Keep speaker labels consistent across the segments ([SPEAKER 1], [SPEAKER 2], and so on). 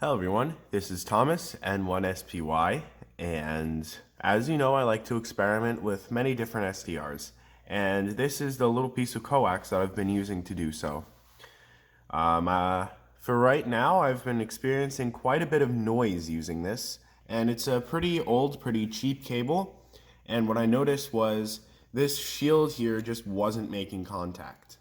[SPEAKER 1] Hello everyone, this is Thomas, N1SPY, and as you know, I like to experiment with many different SDRs, and this is the little piece of coax that I've been using to do so. For right now, I've been experiencing quite a bit of noise using this, and it's a pretty old, pretty cheap cable, and what I noticed was this shield here just wasn't making contact.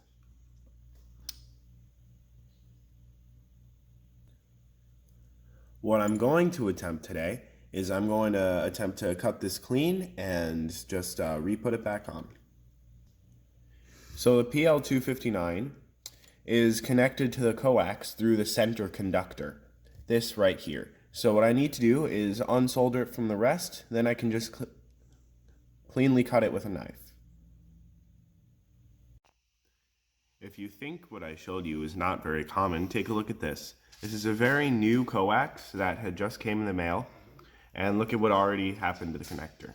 [SPEAKER 1] What I'm going to attempt today is I'm going to attempt to cut this clean and just re-put it back on. So the PL259 is connected to the coax through the center conductor, this right here. So what I need to do is unsolder it from the rest, then I can just cleanly cut it with a knife. If you think what I showed you is not very common, take a look at this. This is a very new coax that had just came in the mail, and look at what already happened to the connector.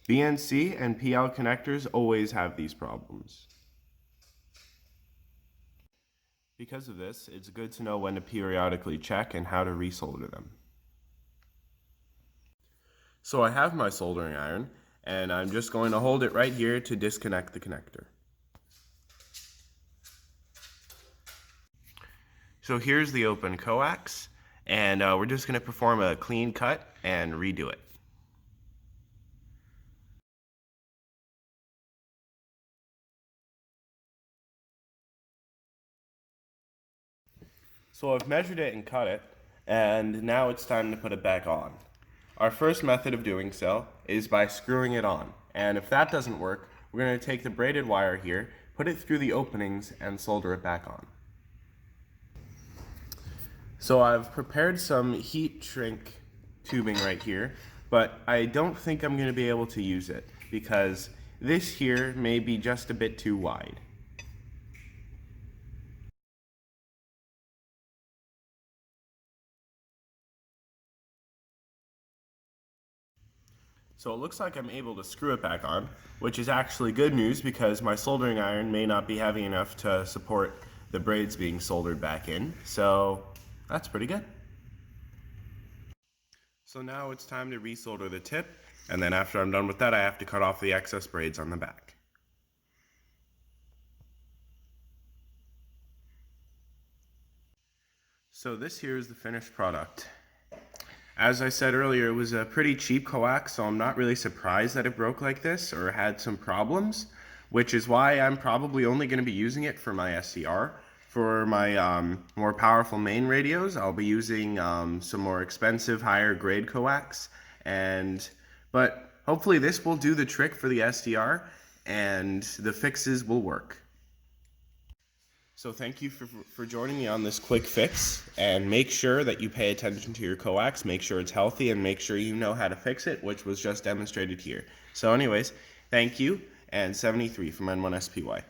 [SPEAKER 1] BNC and PL connectors always have these problems. Because of this, it's good to know when to periodically check and how to resolder them. So I have my soldering iron, and I'm just going to hold it right here to disconnect the connector. So here's the open coax, and we're just going to perform a clean cut and redo it. So I've measured it and cut it, and now it's time to put it back on. Our first method of doing so is by screwing it on, and if that doesn't work, we're going to take the braided wire here, put it through the openings, and solder it back on. So I've prepared some heat shrink tubing right here, but I don't think I'm going to be able to use it because this here may be just a bit too wide. So it looks like I'm able to screw it back on, which is actually good news because my soldering iron may not be heavy enough to support the braids being soldered back in, so that's pretty good. So now it's time to resolder the tip, and then after I'm done with that, I have to cut off the excess braids on the back. So this here is the finished product. As I said earlier, it was a pretty cheap coax, so I'm not really surprised that it broke like this or had some problems, which is why I'm probably only going to be using it for my SCR. For my more powerful main radios, I'll be using some more expensive, higher grade coax, but hopefully this will do the trick for the SDR and the fixes will work. So thank you for joining me on this quick fix, and make sure that you pay attention to your coax, make sure it's healthy, and make sure you know how to fix it, which was just demonstrated here. So anyways, thank you, and 73 from N1SPY.